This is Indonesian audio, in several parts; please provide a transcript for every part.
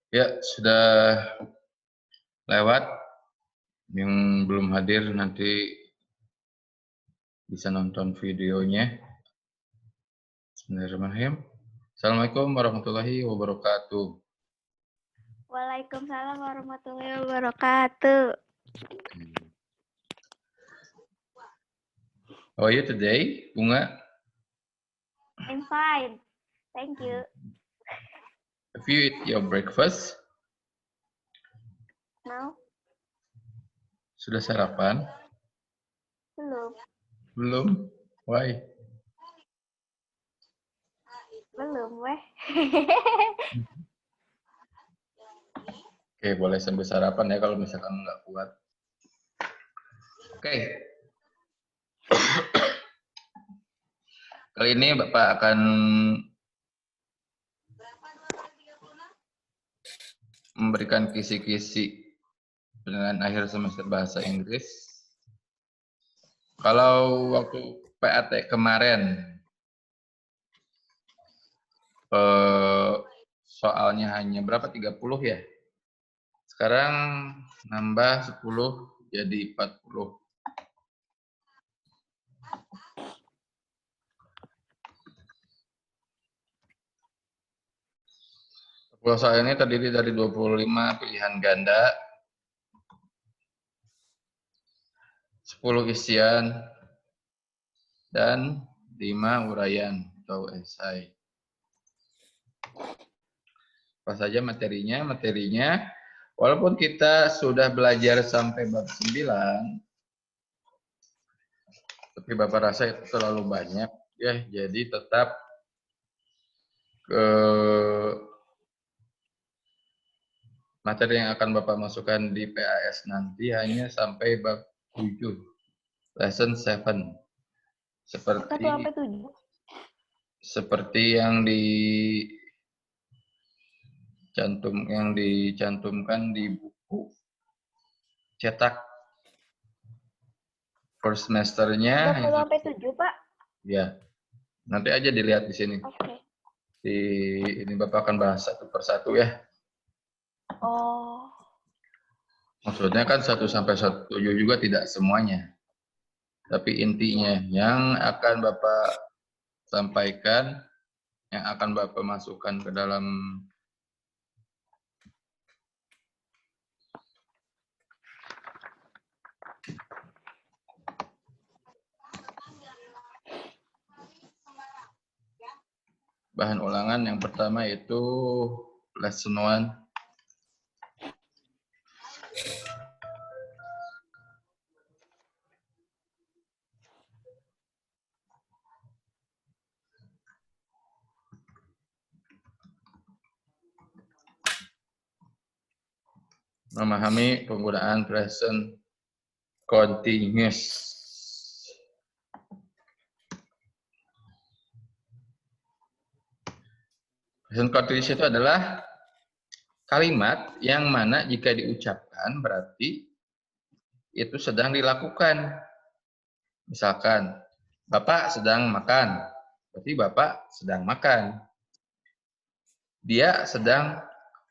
Ya, sudah lewat. Yang belum hadir nanti bisa nonton videonya. Bismillahirrahmanirrahim. Assalamualaikum warahmatullahi wabarakatuh. Waalaikumsalam warahmatullahi wabarakatuh. How are you today, Bunga? I'm fine. Thank you. Have you eat your breakfast? Now? Sudah sarapan? Belum. Belum? Why? Belum, weh. Oke, boleh sambil sarapan ya kalau misalkan nggak kuat. Oke. Kali ini Bapak akan memberikan kisi-kisi dengan akhir semester bahasa Inggris. Kalau waktu PAT kemarin soalnya hanya berapa? 30 ya? Sekarang nambah 10 jadi 40. Soal ini terdiri dari 25 pilihan ganda, 10 isian, dan 5 uraian atau esai. Apa saja materinya? Materinya, walaupun kita sudah belajar sampai bab 9, tapi Bapak rasa itu terlalu banyak, ya. Jadi tetap materi yang akan Bapak masukkan di PAS nanti hanya sampai bab 7, lesson 7. Seperti yang dicantumkan di buku cetak first semesternya. 20-7, Pak? Ya, nanti aja dilihat di sini. Oke. Ini Bapak akan bahas satu persatu ya. Oh. Maksudnya kan 1 sampai 7 juga tidak semuanya. Tapi intinya yang akan Bapak sampaikan, yang akan Bapak masukkan ke dalam bahan ulangan yang pertama itu lesson 1. Memahami penggunaan present continuous. Present continuous itu adalah kalimat yang mana jika diucapkan berarti itu sedang dilakukan. Misalkan, Bapak sedang makan, berarti Bapak sedang makan. Dia sedang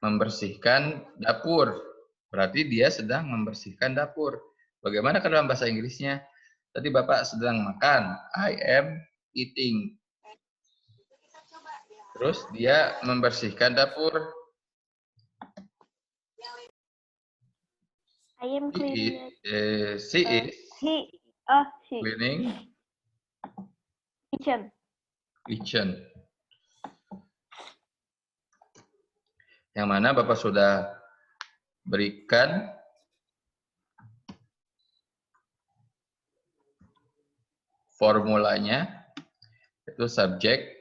membersihkan dapur, berarti dia sedang membersihkan dapur. Bagaimana kalau dalam bahasa Inggrisnya? Tadi Bapak sedang makan, I am eating. Terus dia membersihkan dapur. I am cleaning. She is cleaning kitchen. Yang mana Bapak sudah berikan formulanya, itu subjek,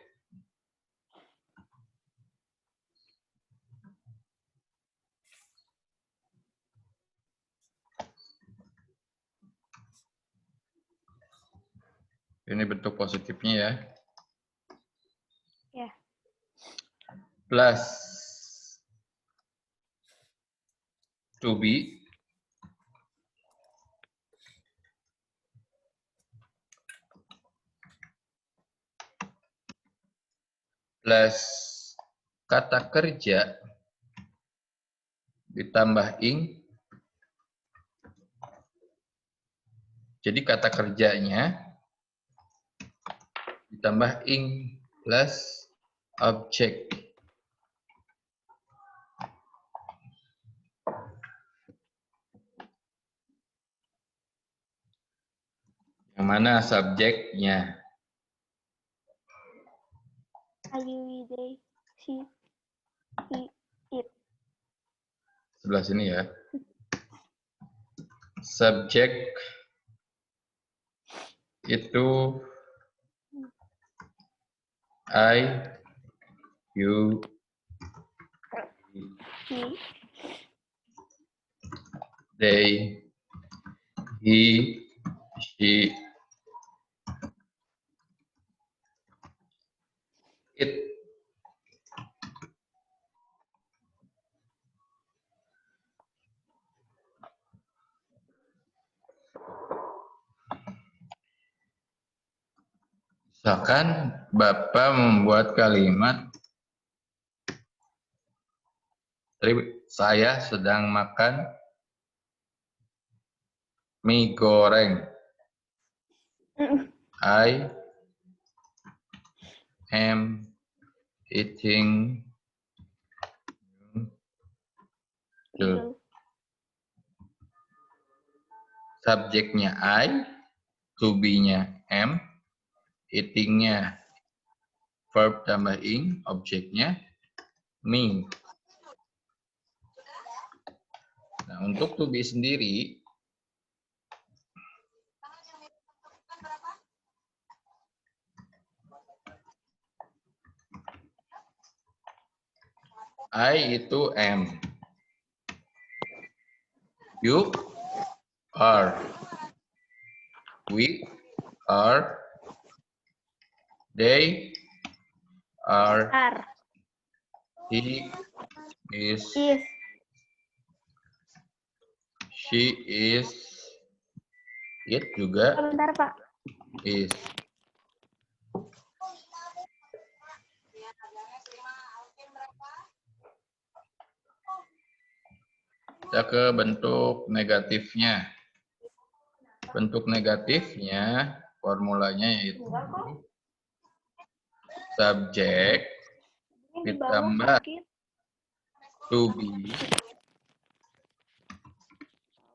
ini bentuk positifnya ya. Ya. Plus to be, plus kata kerja ditambah ing. Jadi kata kerjanya ditambah ing plus objek. Yang mana subjeknya? I, they, she, he, it. Sebelah sini ya. Subjek itu I, you, He, they, he, she, it. Misalkan Bapak membuat kalimat, saya sedang makan mie goreng. I am eating the subjeknya I, to be-nya am, eating-nya verb tambah ing, objeknya me. Nah, untuk to be sendiri, I itu am. You are. We are. They are. He is. She is. It juga. Sebentar, Pak. Is. Kita ke bentuk negatifnya. Bentuk negatifnya, formulanya yaitu subjek ditambah to be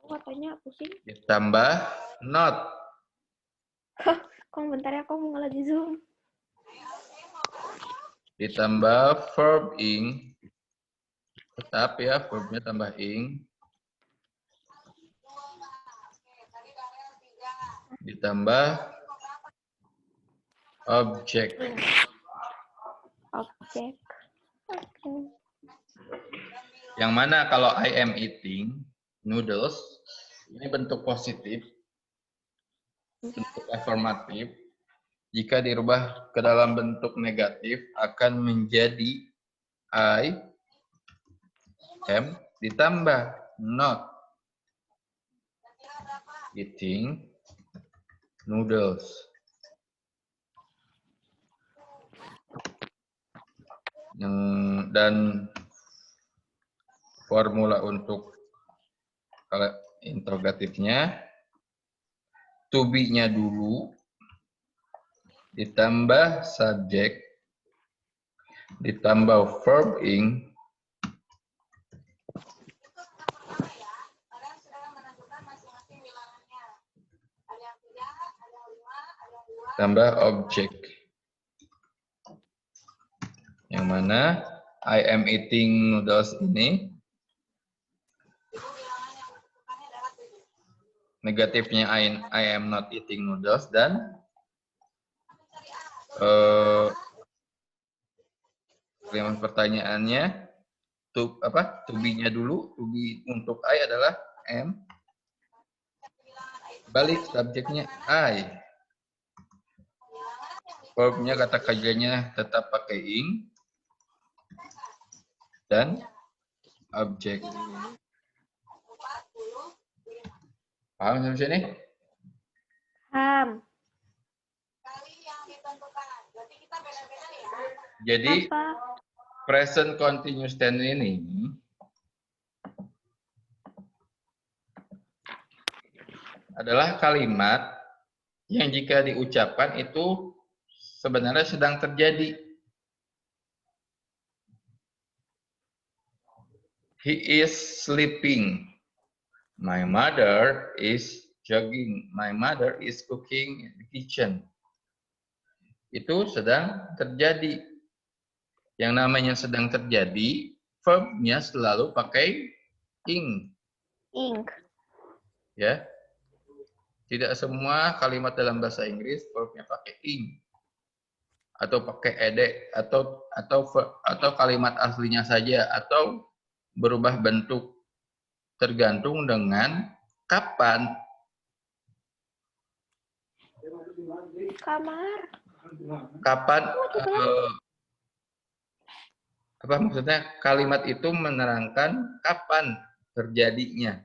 Katanya pusing. ditambah not. Kok bentar ya, aku mau lagi Zoom. Ditambah verb ing. Tetap ya, verbnya tambah ing. Ditambah objek. Objek. Oke. Yang mana kalau I am eating noodles, ini bentuk positif, bentuk afirmatif. Jika dirubah ke dalam bentuk negatif, akan menjadi I am ditambah not eating noodles. Dan formula untuk kalau interrogatifnya, to be-nya dulu, ditambah subjek, ditambah verb ing, tambah objek. Yang mana I am eating noodles ini negatifnya I am not eating noodles, dan kalimat pertanyaannya to be-nya dulu, to be untuk I adalah am, balik subjeknya I, verbnya kata kerjanya tetap pakai ing, dan objek. Paham sampai sini? Paham. Jadi present continuous tense ini adalah kalimat yang jika diucapkan itu sebenarnya sedang terjadi. He is sleeping. My mother is jogging. My mother is cooking in the kitchen. Itu sedang terjadi. Yang namanya sedang terjadi, verb-nya selalu pakai ing. Ink. Ya. Tidak semua kalimat dalam bahasa Inggris verb-nya pakai ing. Atau pakai ed atau kalimat aslinya saja atau berubah bentuk tergantung dengan kapan. Kamar. Kapan apa maksudnya kalimat itu menerangkan kapan terjadinya.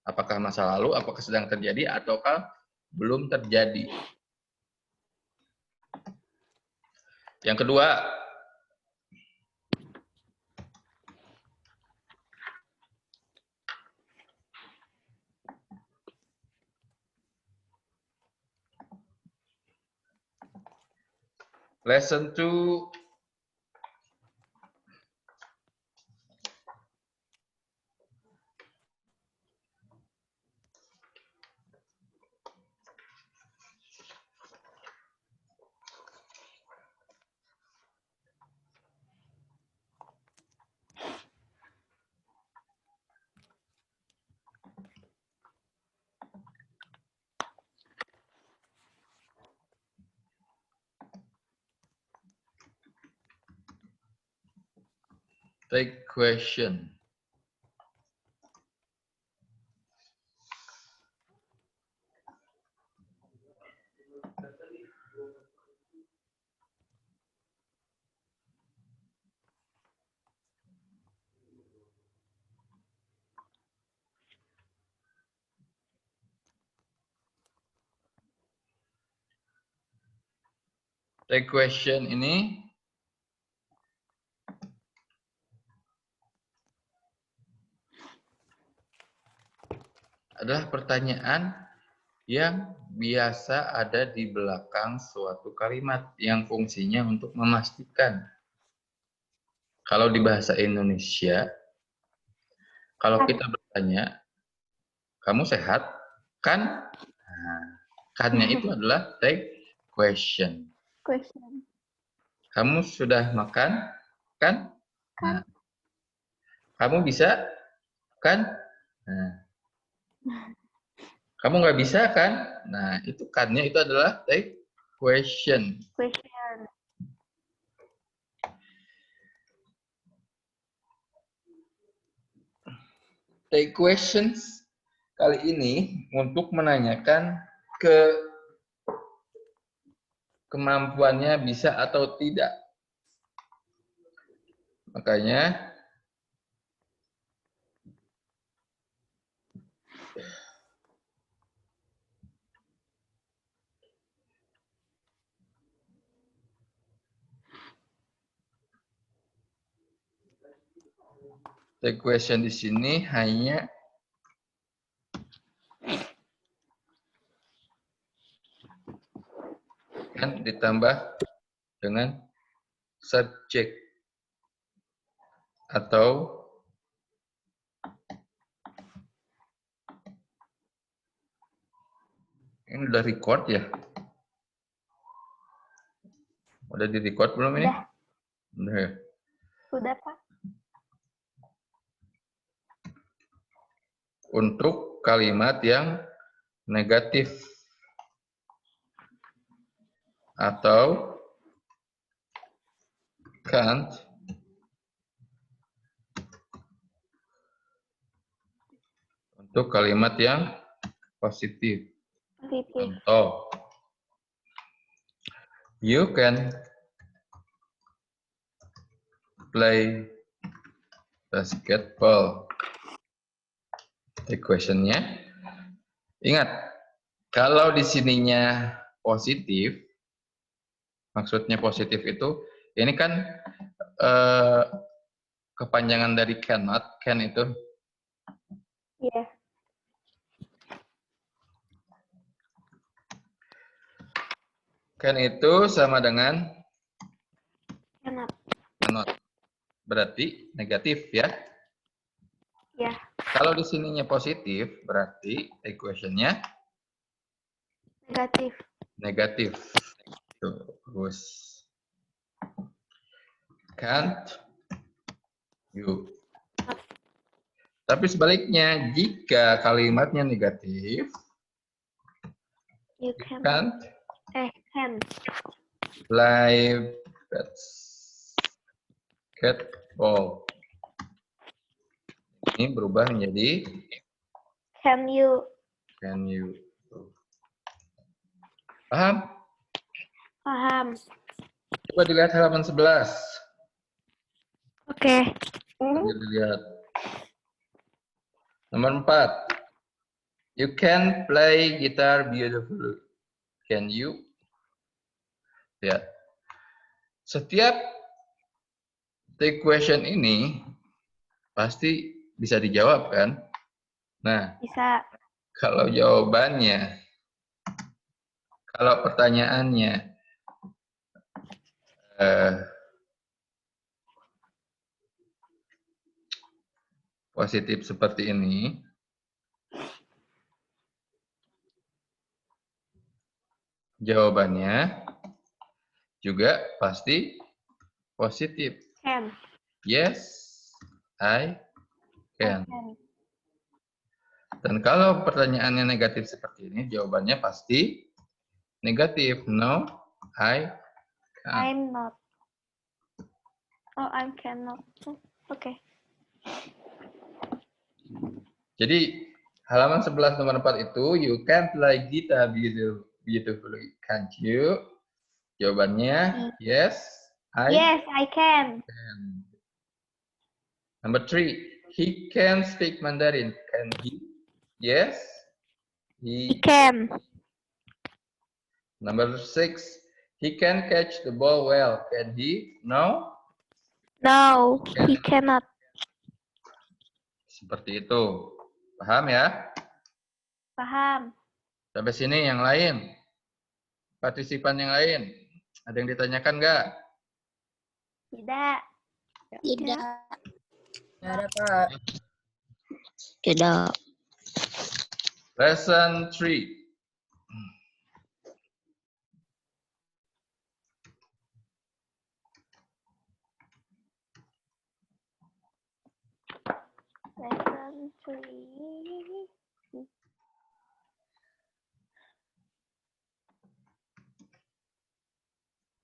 Apakah masa lalu, apakah sedang terjadi ataukah belum terjadi. Yang kedua, lesson 2. Take question. Take question ini adalah pertanyaan yang biasa ada di belakang suatu kalimat yang fungsinya untuk memastikan. Kalau di bahasa Indonesia, kalau kita bertanya, kamu sehat? Kan? Nah, kan-nya itu adalah take question. Question. Kamu sudah makan? Kan? Nah, kamu bisa? Kan? Nah, kamu nggak bisa kan? Nah, itu kan-nya itu adalah take question. Question. Take questions kali ini untuk menanyakan kemampuannya bisa atau tidak. Makanya take question di sini hanya kan ditambah dengan subject atau ini udah record ya? Udah di record belum ini? Udah ya? Sudah, Pak. Untuk kalimat yang negatif atau can't, untuk kalimat yang positif. Positif. Contoh, you can play basketball. The question-nya, ingat, kalau di sininya positif, maksudnya positif itu, ini kan kepanjangan dari cannot, can itu. Iya. Can itu sama dengan Cannot. cannot. Berarti negatif ya. Ya. Kalau di sininya positif, berarti equation-nya Negatif. negatif. Tuh, bagus. Can't you. Tapi sebaliknya, jika kalimatnya negatif, You can. can't Can. play basketball. Ini berubah menjadi Can you? can you. Paham? Paham. Coba dilihat halaman 11. Oke. Dilihat. Nomor 4. You can play guitar beautifully. Can you? Ya. Setiap the question ini pasti bisa dijawab kan? Nah, Bisa. kalau jawabannya, kalau pertanyaannya positif seperti ini, jawabannya juga pasti positif. Can. Yes, I can. Can. Dan kalau pertanyaannya negatif seperti ini, jawabannya pasti negatif. No, I can't. I'm not. Oh, I cannot. Oke. Jadi halaman 11 nomor 4 itu you can play guitar beautifully, can't you? Jawabannya yes, Yes, I can. can. Number 3, he can speak Mandarin, can he? Yes, He he. can. Number 6, he can catch the ball well, can he? No. No, he cannot. Seperti itu. Paham ya? Paham. Sampai sini yang lain. Partisipan yang lain. Ada yang ditanyakan nggak? Tidak. Tidak. Tidak ada, Pak. Tidak. Lesson 3. Lesson 3.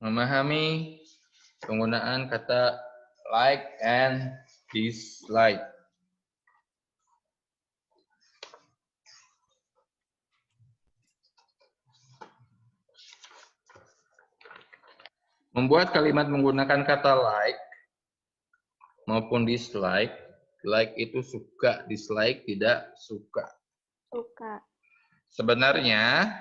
Memahami penggunaan kata like and dislike. Membuat kalimat menggunakan kata like maupun dislike. Like itu suka, dislike tidak suka. Suka. Sebenarnya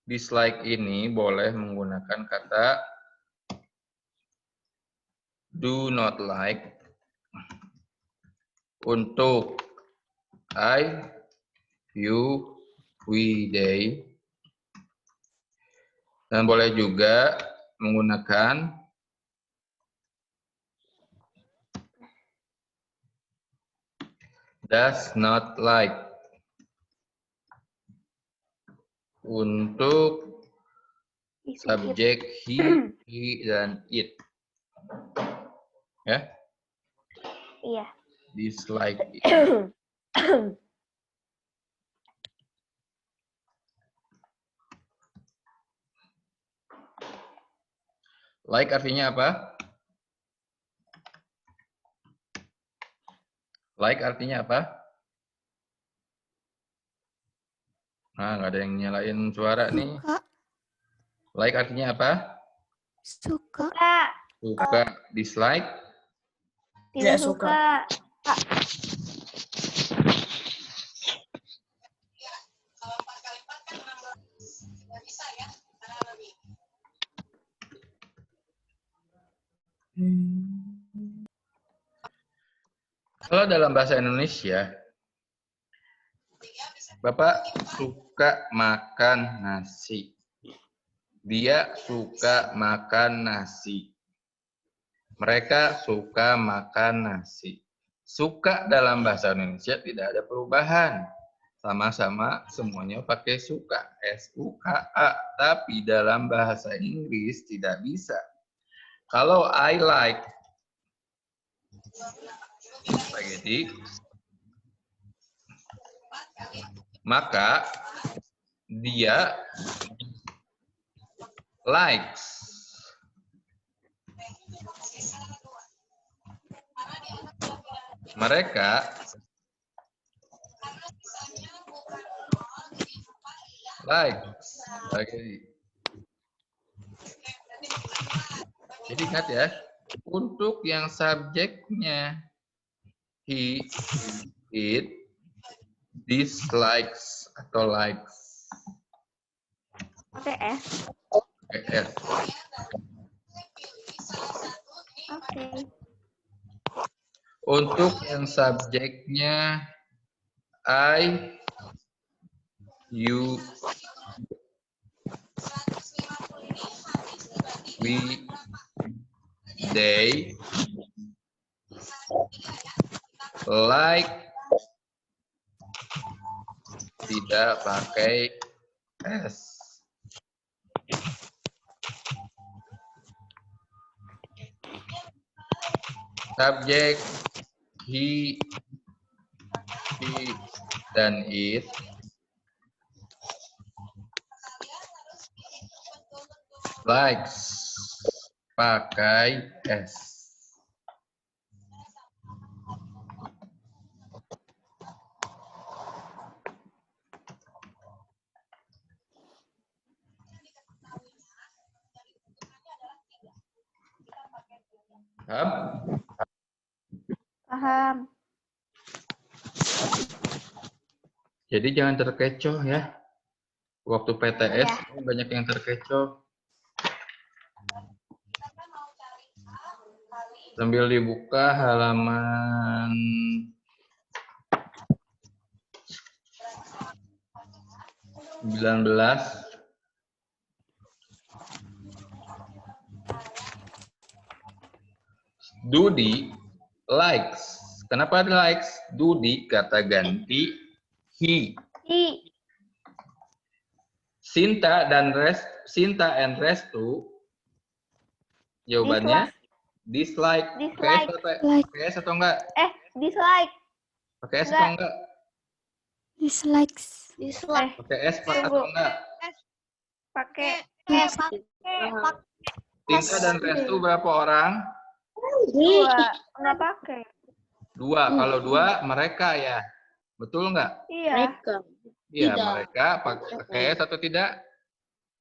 dislike ini boleh menggunakan kata do not like untuk I, you, we, they. Dan boleh juga menggunakan does not like untuk subjek he dan it. Ya, Iya. dislike. Like artinya apa? Like artinya apa? Nah, nggak ada yang nyalain suara nih. Suka. Like artinya apa? Suka. Suka. Suka. Dislike? Tidak suka. Kalau dalam bahasa Indonesia, Bapak suka makan nasi. Dia suka makan nasi. Mereka suka makan nasi. Suka dalam bahasa Indonesia tidak ada perubahan. Sama-sama semuanya pakai suka. S-U-K-A. Tapi dalam bahasa Inggris tidak bisa. Kalau I like spaghetti, maka dia likes. Mereka likes. Jadi ingat ya, untuk yang subjeknya he, it, dislikes atau likes. Pakai S. S. Oke. Untuk yang subjeknya I, you, we, they, like, tidak pakai S. Subjek he, she, dan it likes pakai S. Paham? Paham. Jadi jangan terkecoh ya. Waktu PTS Ya. banyak yang terkecoh. Sambil dibuka halaman 19. Dudi likes. Kenapa likes? Dudi kata ganti he. I. Sinta and Restu jawabannya dislike. Dislike. Pakai S atau enggak? Dislike. Pakai S atau enggak? Dislikes. Pakai S atau enggak? Pakai Sinta dan Restu berapa orang? 2. Enggak pakai. 2. Kalau 2 mereka ya. Betul enggak? Iya. Iya, Tidak. mereka pakai S atau tidak?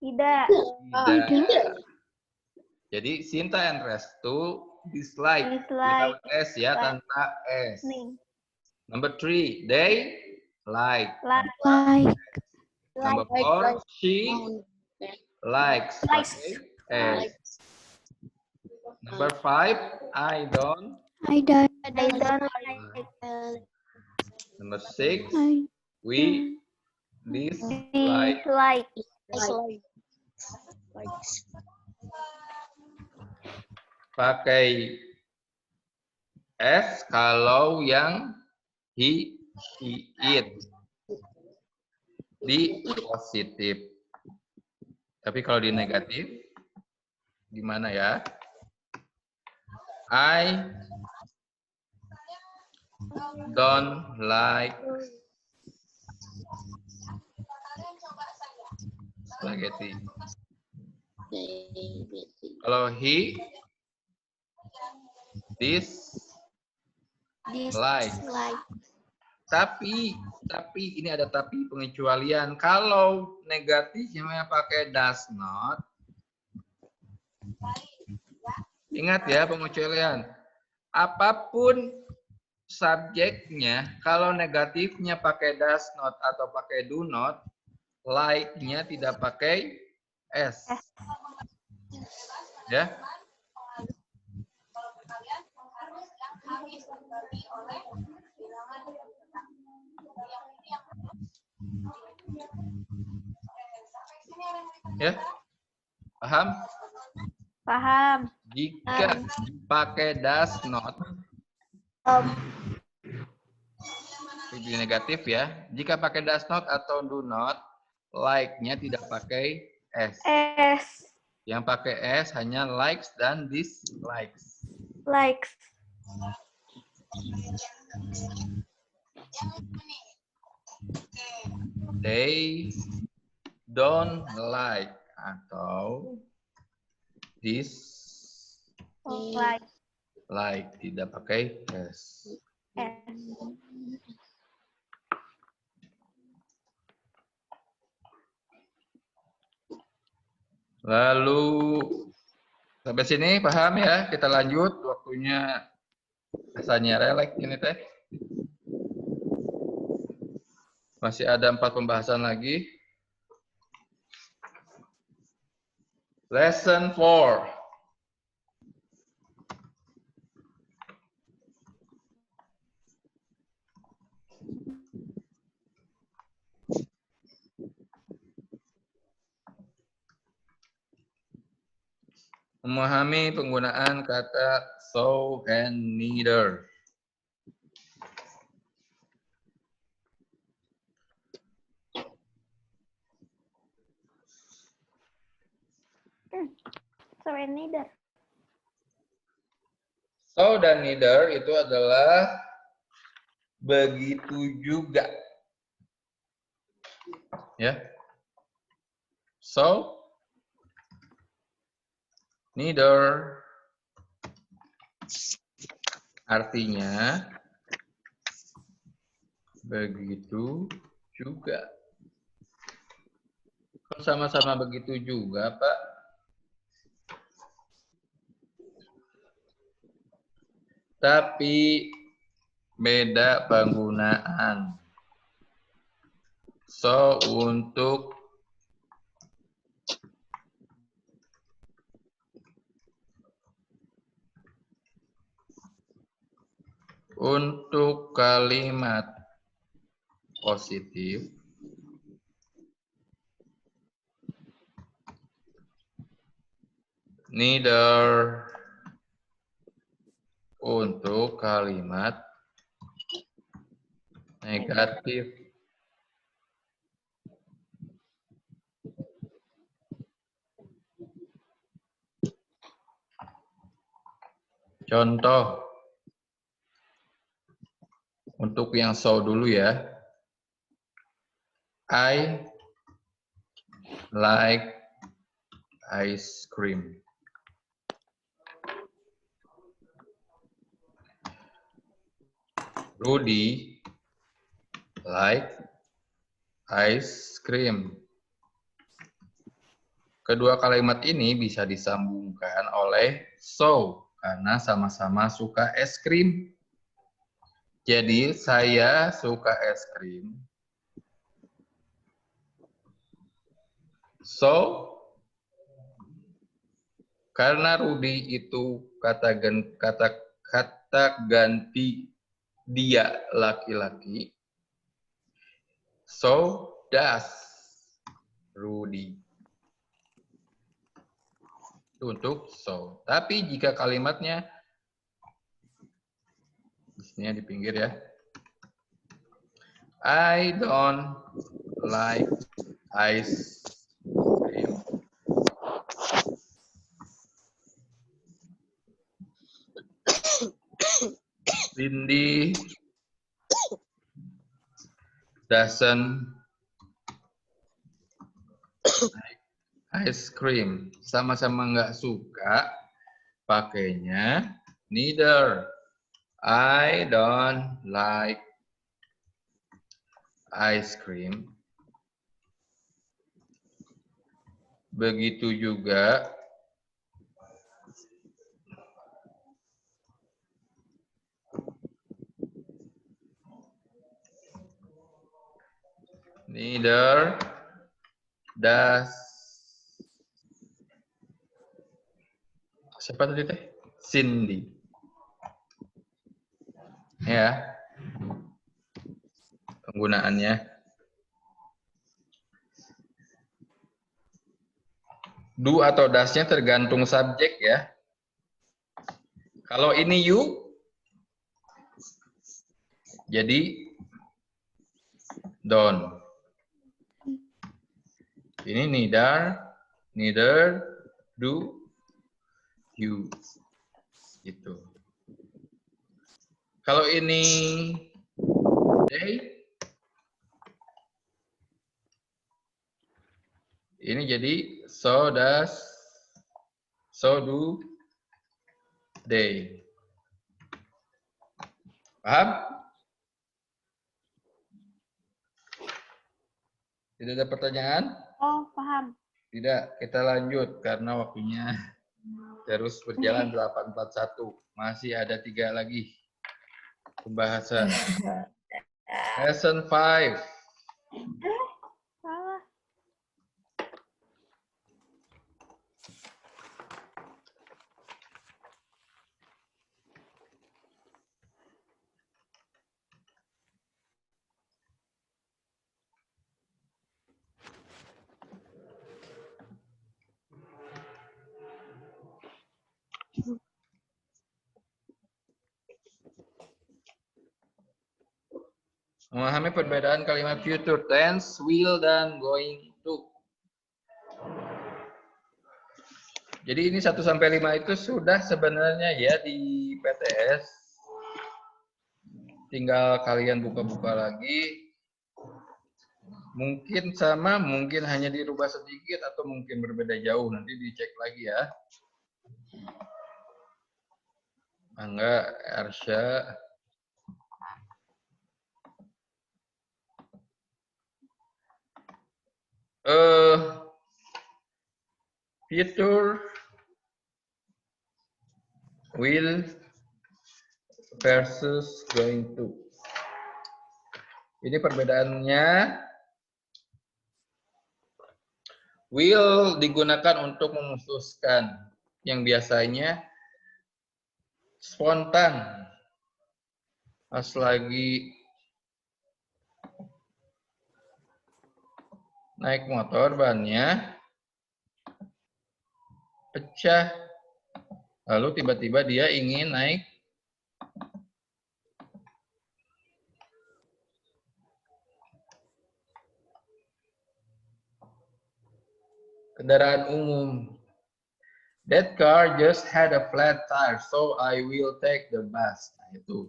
Tidak. Tidak. Jadi Sinta and Restu dislike. Dislike. Without S ya, tanpa S. Nih. Number 3, they like. Like. Number 4, she likes. Pakai S. Number 5, I don't. I don't. I don't like. Number 6, I we dislike. Dislike. Pakai S kalau yang he, she, it. Di positif. Tapi kalau di negatif, gimana ya? I don't like spaghetti. Kalau he dislike. Tapi ini ada tapi pengecualian. Kalau negatifnya pakai does not. Ingat ya pengecualian. Apapun subjeknya, kalau negatifnya pakai does not atau pakai do not, like-nya tidak pakai S. Ya. Ya. Paham? Paham. Jika pakai does not, itu negatif ya. Jika pakai does not atau do not, like-nya tidak pakai s. S. Yang pakai s hanya likes dan dislikes. Likes. They don't like atau Like. like tidak pakai s. S. Lalu sampai sini paham ya? Kita lanjut, waktunya rasanya relek ini teh. Masih ada 4 pembahasan lagi. Lesson 4. Memahami penggunaan kata so and neither. So and neither. So dan neither itu adalah begitu juga. Ya. So, neither artinya begitu juga. Sama-sama begitu juga, Pak. Tapi beda penggunaan. So, untuk kalimat positif, neither untuk kalimat negatif. Contoh, untuk yang so dulu ya. I like ice cream. Rudy like ice cream. Kedua kalimat ini bisa disambungkan oleh so, karena sama-sama suka es krim. Jadi, saya suka es krim. So, karena Rudy itu kata ganti dia laki-laki, so does Rudy. Untuk so. Tapi jika kalimatnya di sini di pinggir ya. I don't like ice cream. Cindy doesn't like ice cream. Sama-sama nggak suka, pakainya neither. I don't like ice cream. Begitu juga neither does. Siapa tadi teh? Cindy. Ya. Penggunaannya. Do atau does-nya tergantung subjek ya. Kalau ini you, jadi don't. Ini neither do you. Gitu. Kalau ini they, ini jadi so do they. Paham? Tidak ada pertanyaan? Oh, paham. Tidak, kita lanjut karena waktunya terus berjalan 841. Masih ada 3 lagi pembahasan. Lesson 5. Salah. Memahami perbedaan kalimat future tense, will, dan going to. Jadi ini 1 sampai 5 itu sudah sebenarnya ya di PTS. Tinggal kalian buka-buka lagi. Mungkin sama, mungkin hanya dirubah sedikit atau mungkin berbeda jauh. Nanti dicek lagi ya. Angga, Arsya. Future will versus going to. Ini perbedaannya. Will digunakan untuk memutuskan yang biasanya spontan. Pas lagi naik motor bannya pecah. Lalu tiba-tiba dia ingin naik kendaraan umum. That car just had a flat tire, so I will take the bus. Nah, itu.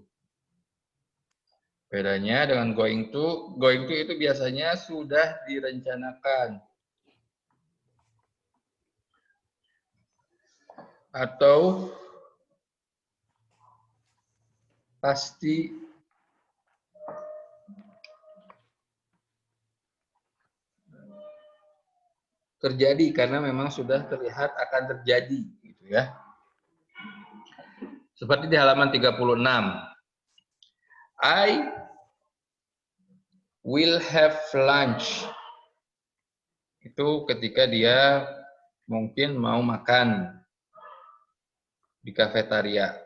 Bedanya dengan going to itu biasanya sudah direncanakan. Atau pasti terjadi karena memang sudah terlihat akan terjadi gitu ya. Seperti di halaman 36. I will have lunch. Itu ketika dia mungkin mau makan di kafetaria.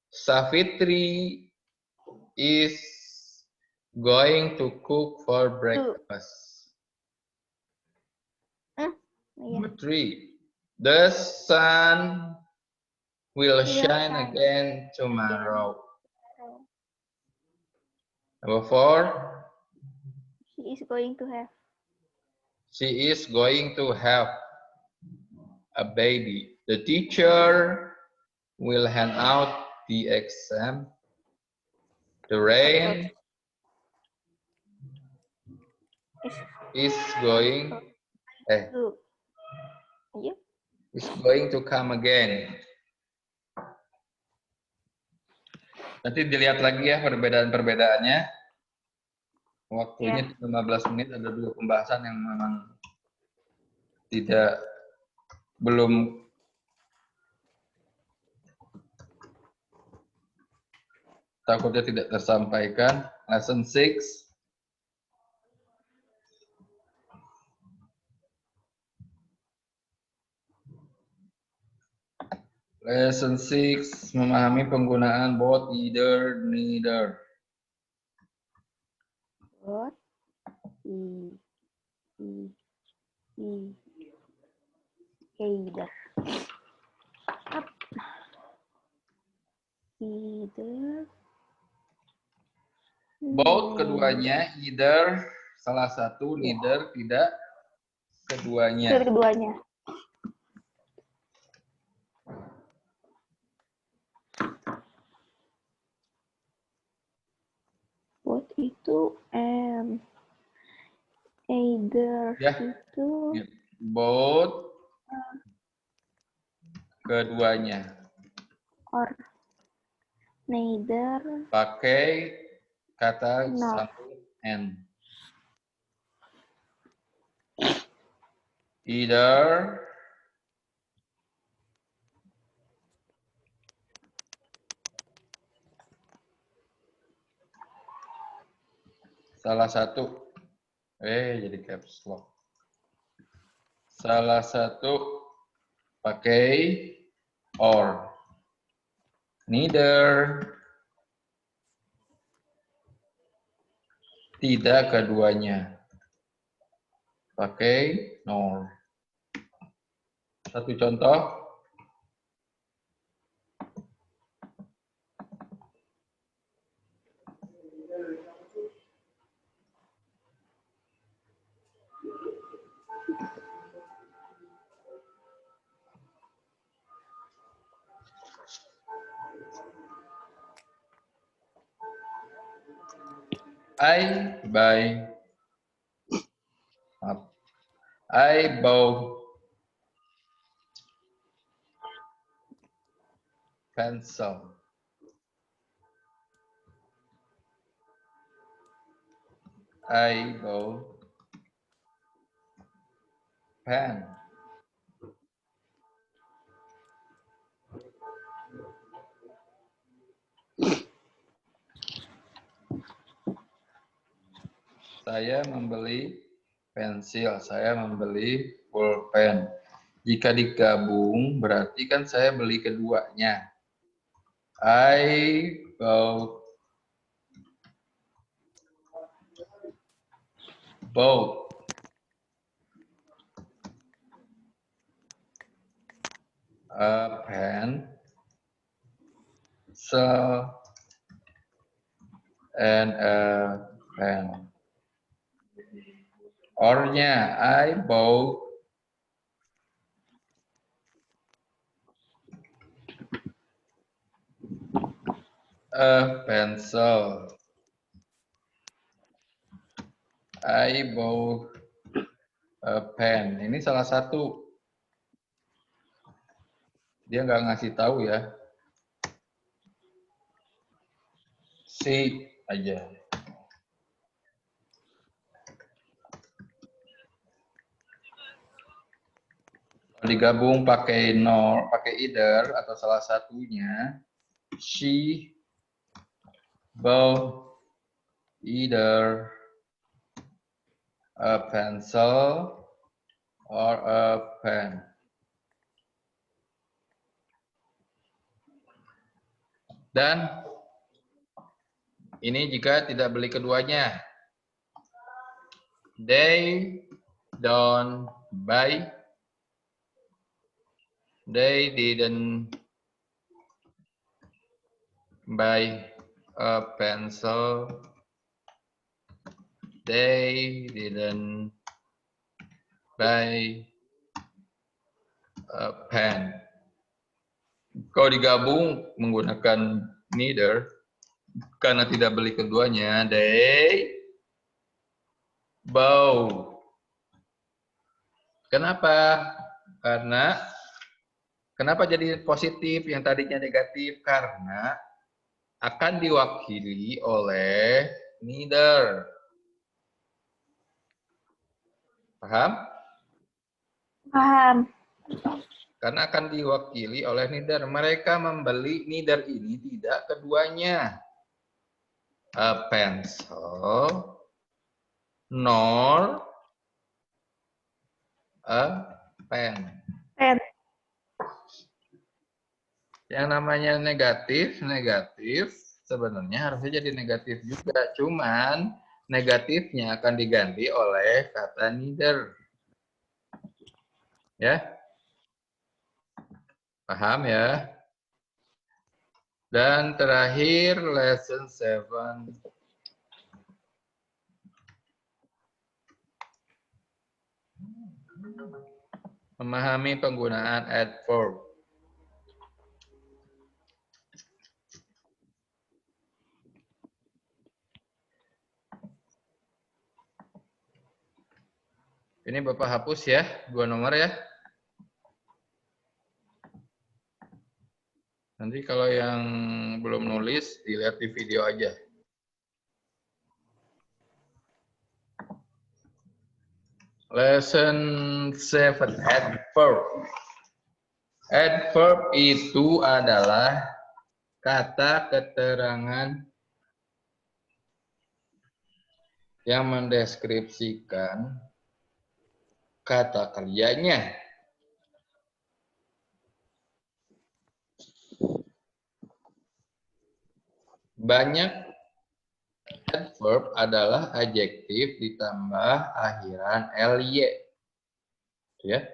Savitri is going to cook for breakfast. Number 3. The sun will shine again tomorrow. Number 4. She is going to have. She is going to have a baby. The teacher will hand out the exam. The rain is going to come again. Nanti dilihat lagi ya perbedaan-perbedaannya. Waktunya 15 menit, ada 2 pembahasan yang memang belum takutnya tidak tersampaikan. Lesson 6. Lesson 6, memahami penggunaan both, either, neither. Both, Either. Up. Either. Both keduanya, either salah satu, neither tidak keduanya. Keduanya. Both itu either Ya. itu Both keduanya. or neither Pakai kata nor. sambung and. Either salah satu. Jadi caps lock. Salah satu pakai or. Neither tidak keduanya. Pakai nor. Satu contoh. I bought pencil. I bought pen. Saya membeli pensil, saya membeli pulpen. Jika digabung berarti kan saya beli keduanya. I bought both a pen, and a pen. Or-nya, I bought a pencil. I bought a pen. Ini salah satu. Dia nggak ngasih tahu ya. Si aja. Digabung pakai nor, pakai either atau salah satunya. She bought either a pencil or a pen. Dan ini jika tidak beli keduanya. They don't buy. They didn't buy a pencil. They didn't buy a pen. Kalau digabung menggunakan neither, karena tidak beli keduanya, they bought. Kenapa? Karena kenapa jadi positif yang tadinya negatif? Karena akan diwakili oleh neither. Paham? Paham. Karena akan diwakili oleh neither. Mereka membeli neither ini tidak keduanya. A pencil nor a pen. Pen. Yang namanya negatif sebenarnya harusnya jadi negatif juga. Cuman negatifnya akan diganti oleh kata neither. Ya. Paham ya? Dan terakhir lesson 7. Memahami penggunaan adverb. Ini Bapak hapus ya, 2 nomor ya. Nanti kalau yang belum nulis, dilihat di video aja. Lesson 7, adverb. Adverb itu adalah kata keterangan yang mendeskripsikan kata kerjanya. Banyak adverb adalah adjektif ditambah akhiran ly. Ya.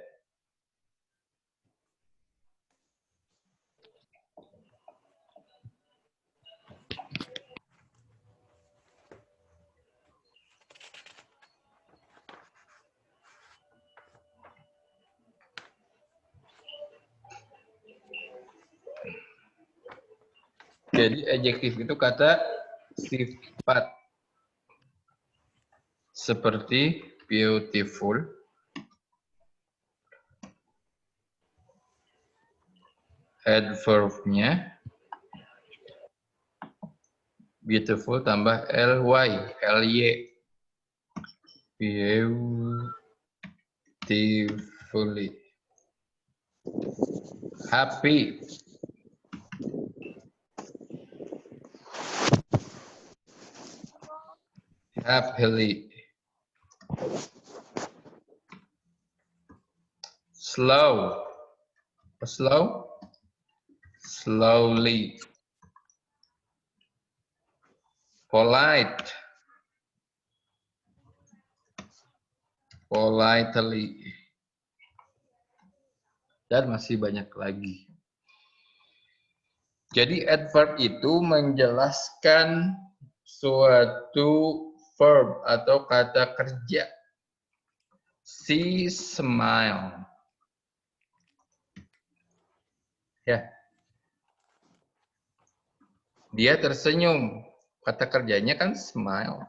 Jadi adjektif itu kata sifat. Seperti beautiful, adverb-nya beautiful tambah ly. Beautifully. Happy. Happily. Slow. Slow. Slowly. Polite. Politely. Dan masih banyak lagi. Jadi adverb itu menjelaskan suatu verb atau kata kerja. She smile. Ya. Dia tersenyum. Kata kerjanya kan smile.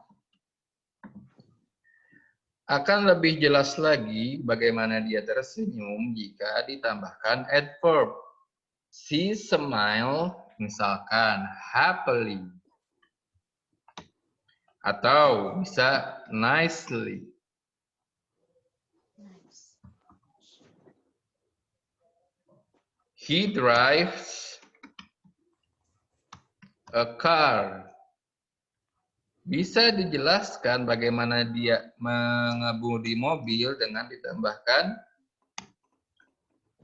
Akan lebih jelas lagi bagaimana dia tersenyum jika ditambahkan adverb. She smile, misalkan happily. Atau bisa nicely. He drives a car. Bisa dijelaskan bagaimana dia mengemudi mobil dengan ditambahkan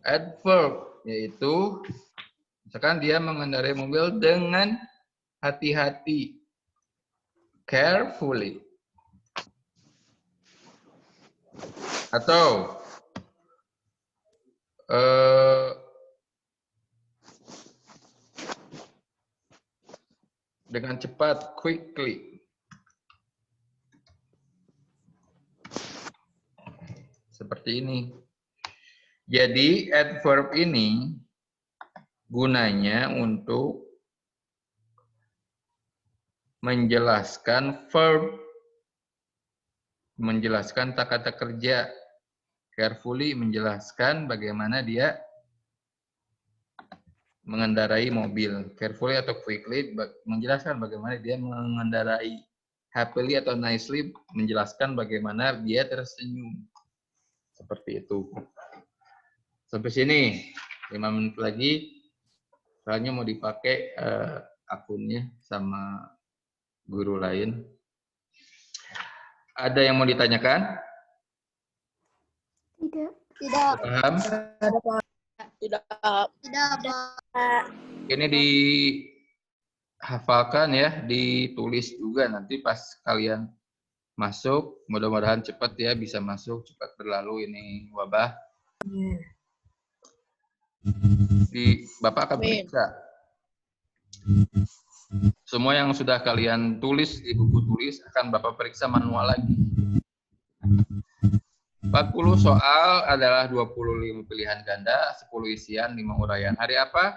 adverb, yaitu misalkan dia mengendarai mobil dengan hati-hati, carefully. Atau dengan cepat, quickly. Seperti ini. Jadi adverb ini gunanya untuk menjelaskan verb, menjelaskan kata kerja. Carefully menjelaskan bagaimana dia mengendarai mobil. Carefully atau quickly menjelaskan bagaimana dia mengendarai. Happily atau nicely menjelaskan bagaimana dia tersenyum. Seperti itu. Sampai sini. 5 menit lagi. Soalnya mau dipakai akunnya sama guru lain. Ada yang mau ditanyakan? Tidak. Tidak. Paham? Tidak. Tidak, Pak. Ini dihafalkan ya, ditulis juga nanti pas kalian masuk. Mudah-mudahan cepat ya, bisa masuk, cepat berlalu ini wabah. Bapak akan Amin. periksa. Semua yang sudah kalian tulis di buku tulis akan Bapak periksa manual lagi. 40 soal adalah 25 pilihan ganda, 10 isian, 5 uraian. Hari apa?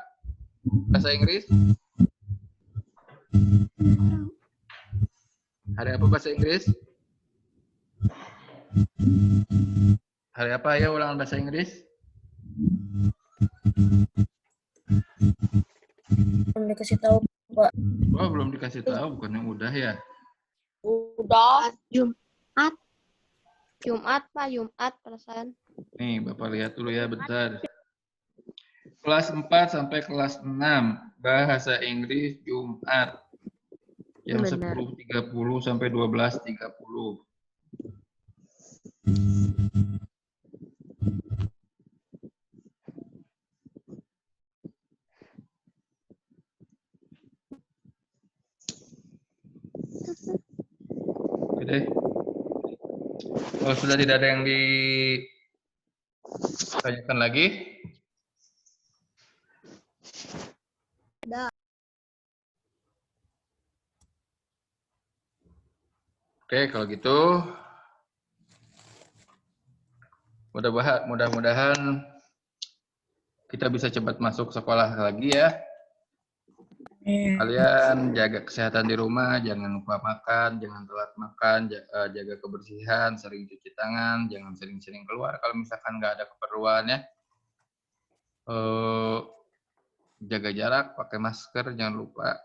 Bahasa Inggris? Hari apa bahasa Inggris? Hari apa ya ulangan bahasa Inggris? Belum dikasih tahu, Pak. Oh, belum dikasih tahu, bukannya udah ya? Udah. Jumat, Pak. Jumat perasaan. Nih, Bapak lihat dulu ya, bentar. Kelas 4 sampai kelas 6, bahasa Inggris Jumat. Yang 10.30 sampai 12.30. Oke. Kalau sudah tidak ada yang ditanyakan lagi, oke, kalau gitu mudah-mudahan kita bisa cepat masuk sekolah lagi ya. Kalian jaga kesehatan di rumah, jangan lupa makan, jangan telat makan, jaga kebersihan, sering cuci tangan, jangan sering-sering keluar kalau misalkan nggak ada keperluan ya. Jaga jarak, pakai masker, jangan lupa.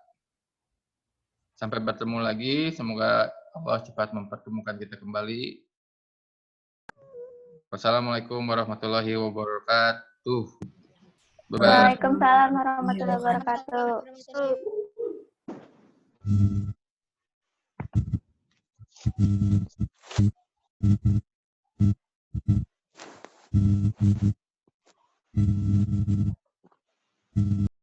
Sampai bertemu lagi, semoga Allah cepat mempertemukan kita kembali. Wassalamualaikum warahmatullahi wabarakatuh. Bye-bye. Waalaikumsalam warahmatullahi wabarakatuh.